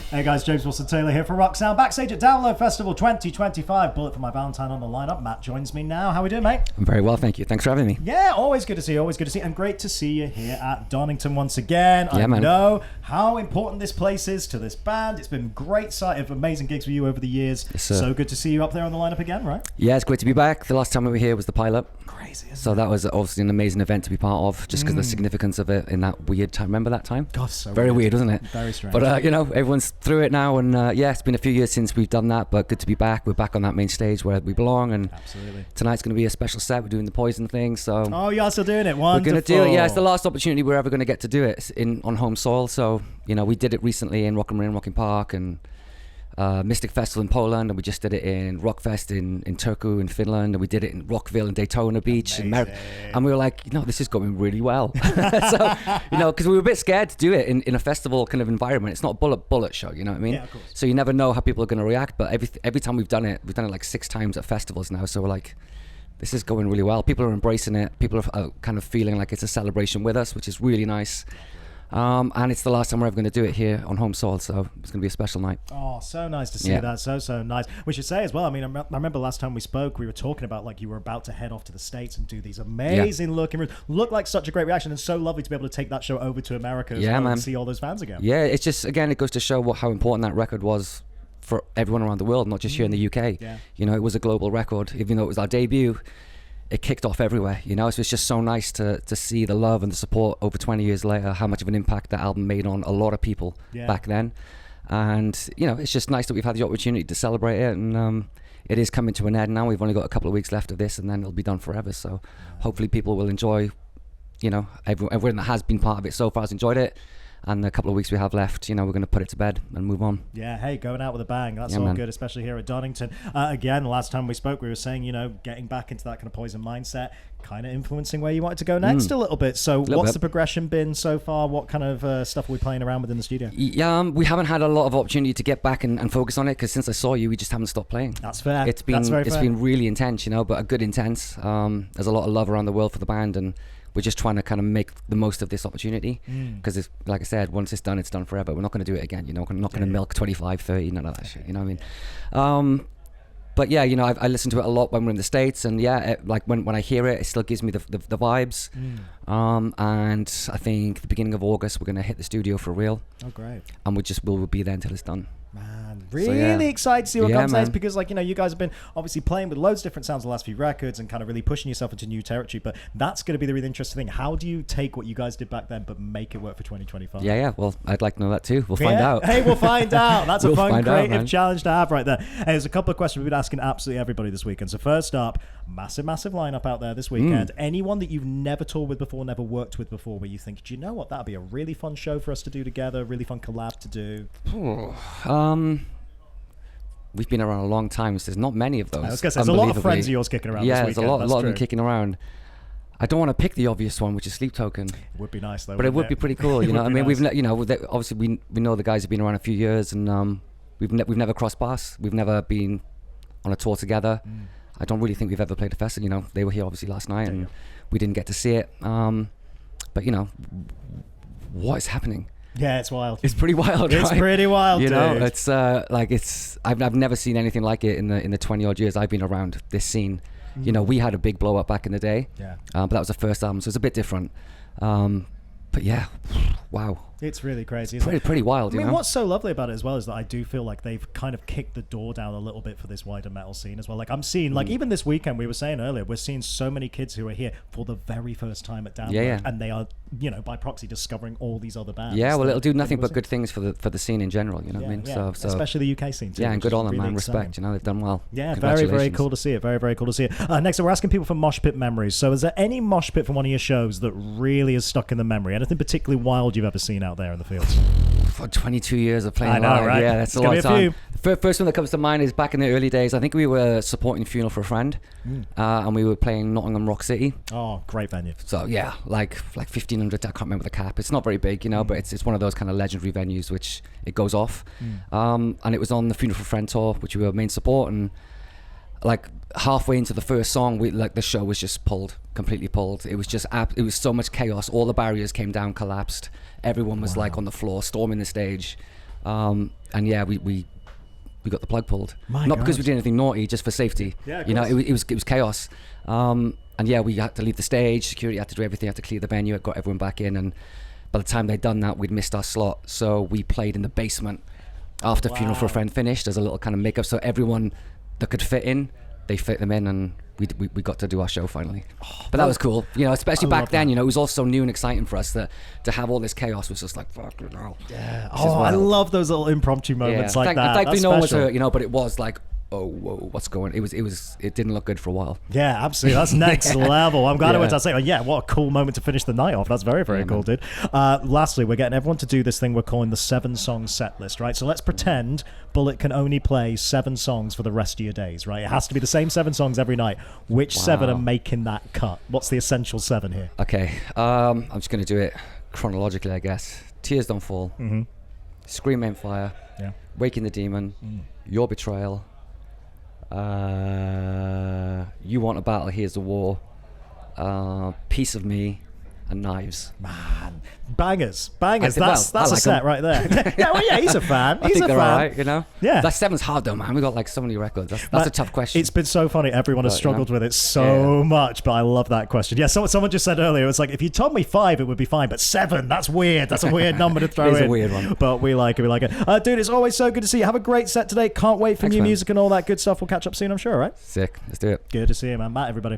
Hey guys, James Wilson-Taylor here for Rock Sound, backstage at Download Festival 2025. Bullet for My Valentine on the lineup. Matt joins me now. How are we doing, mate? I'm very well, thank you. Thanks for having me. Yeah, always good to see you, always good to see you. And great to see you here at Donington once again. Yeah, I know how important this place is to this band. It's been a great sight of amazing gigs for you over the years. Yes, sir. So good to see you up there on the lineup again, right? Yeah, it's great to be back. The last time we were here was the pilot. Crazy, So that was obviously an amazing event to be part of, just because the significance of it in that weird time. Remember that time? God, so very weird, wasn't it? Very strange. But you know, everyone's through it now, and yeah, it's been a few years since we've done that, but good to be back. We're back on that main stage where we belong, and absolutely. Tonight's going to be a special set. We're doing the Poison thing, so oh, you're still doing it. Wonderful. we're going to do it. Yeah, it's the last opportunity we're ever going to get to do it on home soil. So you know, we did it recently in Rock Rocking Park and Mystic Festival in Poland, and we just did it in Rockfest in Turku in Finland, and we did it in Rockville and Daytona Beach and we were like, you know, this is going really well. So you know, because we were a bit scared to do it in a festival kind of environment. It's not a bullet show, you know what I mean? Yeah, of course. So you never know how people are going to react, but every time we've done it like 6 times at festivals now, so we're like, this is going really well. People are embracing it. People are kind of feeling like it's a celebration with us, which is really nice. And it's the last time we're ever going to do it here on home soil, so it's going to be a special night. Oh, so nice to see that. So nice. We should say as well, I mean, I remember last time we spoke, we were talking about like you were about to head off to the States and do these amazing looking rooms. Looked like such a great reaction, and so lovely to be able to take that show over to America as well, and see all those fans again. Yeah, it's just, again, it goes to show how important that record was for everyone around the world, not just here in the UK. Yeah. You know, it was a global record, even though it was our debut. It kicked off everywhere, you know, so it's just so nice to see the love and the support over 20 years later, how much of an impact that album made on a lot of people back then. And, you know, it's just nice that we've had the opportunity to celebrate it, and it is coming to an end now. We've only got a couple of weeks left of this, and then it'll be done forever. So hopefully people will enjoy, you know, everyone that has been part of it so far has enjoyed it. And the couple of weeks we have left, you know, we're going to put it to bed and move on. Yeah, hey, going out with a bang. That's all good, especially here at Donington. Again, the last time we spoke, we were saying, you know, getting back into that kind of Poison mindset, kind of influencing where you wanted to go next a little bit. So what's the progression been so far? What kind of stuff are we playing around with in the studio? Yeah, we haven't had a lot of opportunity to get back and focus on it, because since I saw you, we just haven't stopped playing. That's fair. It's been really intense, you know, but a good intense. There's a lot of love around the world for the band, and we're just trying to kind of make the most of this opportunity, because like I said, once it's done forever. We're not going to do it again, you know. We're not going to milk 25, 30, none of that shit, you know what I mean? But yeah, you know, I listen to it a lot when we're in the States, and yeah, like when I hear it, it still gives me the vibes. And I think the beginning of August, we're going to hit the studio for real. Oh, great. And we'll be there until it's done. Man, really excited to see what comes next, because like, you know, you guys have been obviously playing with loads of different sounds the last few records and kind of really pushing yourself into new territory, but that's going to be the really interesting thing. How do you take what you guys did back then but make it work for 2025? Yeah, well, I'd like to know that too. We'll find out. Hey, we'll find out. That's a fun creative challenge to have right there. Hey, there's a couple of questions we've been asking absolutely everybody this weekend. So first up, massive lineup out there this weekend. Anyone that you've never toured with before, never worked with before, where you think, do you know what, that'd be a really fun show for us to do together, really fun collab to do? We've been around a long time, so there's not many of those. I was going to say, there's a lot of friends of yours kicking around this weekend. Yeah, there's a lot of them kicking around. I don't want to pick the obvious one, which is Sleep Token. It would be nice, though. But it would be pretty cool, you know. I mean, nice. You know, obviously we know the guys have been around a few years, and we've never crossed paths. We've never been on a tour together. I don't really think we've ever played a festival. You know, they were here obviously last night, and we didn't get to see it. But you know, what is happening? Yeah, it's wild. It's pretty wild. It's pretty wild, you know, dude. it's I've never seen anything like it in the 20 odd years I've been around this scene. You know, we had a big blow up back in the day. Yeah. But that was the first album, so it's a bit different. But yeah, wow. It's really crazy. Pretty wild. I mean, you know? what's so lovely about it as well is that I do feel like they've kind of kicked the door down a little bit for this wider metal scene as well. Like I'm seeing, like even this weekend, we were saying earlier, we're seeing so many kids who are here for the very first time at Download, and they are, you know, by proxy discovering all these other bands. Yeah, well, it'll do nothing but good things for the scene in general. You know what I mean? Yeah. So especially the UK scene too. Yeah, and good on them, really man. Respect. You know, they've done well. Yeah, very cool to see it. Very cool to see it. Next, we're asking people for mosh pit memories. So, is there any mosh pit from one of your shows that really is stuck in the memory? Anything particularly wild you've ever seen out there in the fields? For 22 years of playing I know, live, right? Yeah, that's a lot of time. The first one that comes to mind is back in the early days. I think we were supporting Funeral for a Friend, and we were playing Nottingham Rock City. Oh, great venue. So yeah, like 1,500. I can't remember the cap. It's not very big, you know, but it's one of those kind of legendary venues which it goes off. And it was on the Funeral for a Friend tour, which we were main support, and like halfway into the first song, the show was just completely pulled. It was just it was so much chaos. All the barriers came down, collapsed. Everyone was like on the floor, storming the stage. And yeah, we got the plug pulled. Not because we did anything naughty, just for safety. Yeah, you know, it was chaos. And yeah, we had to leave the stage. Security had to do everything. Had to clear the venue. It got everyone back in. And by the time they'd done that, we'd missed our slot. So we played in the basement after Funeral for a Friend finished. As a little kind of makeup, so everyone that could fit in, they fit them in, and we got to do our show finally. But that was cool, you know, especially back then. You know, it was all so new and exciting for us that to have all this chaos was just like, fuck, you know. Yeah. I love those little impromptu moments like that. Thankfully, no one was hurt, you know, but it was like, oh, whoa, what's going? It didn't look good for a while. Yeah, absolutely. That's next level. I'm glad I went to say, what a cool moment to finish the night off. That's very, very cool, dude. Lastly, we're getting everyone to do this thing we're calling the 7-song set list, right? So let's pretend Bullet can only play 7 songs for the rest of your days, right? It has to be the same 7 songs every night. Which 7 are making that cut? What's the essential 7 here? Okay, I'm just going to do it chronologically, I guess. Tears Don't Fall, Scream Aim Fire, Waking the Demon, Your Betrayal, You Want a Battle, Here's the War, Piece of Me, and Knives. Man, bangers. That's like a set right there. He's a fan. I think they're all right, you know? Yeah. That 7's hard though, man. We got like so many records. That's a tough question. It's been so funny. Everyone has struggled with it so much, but I love that question. Yeah, someone just said earlier, it was like, if you told me 5, it would be fine, but 7, that's weird. That's a weird number to throw in. It's a weird one. But we like it. Dude, it's always so good to see you. Have a great set today. Can't wait for new music and all that good stuff. We'll catch up soon, I'm sure, all right? Sick. Let's do it. Good to see you, man. Matt, everybody.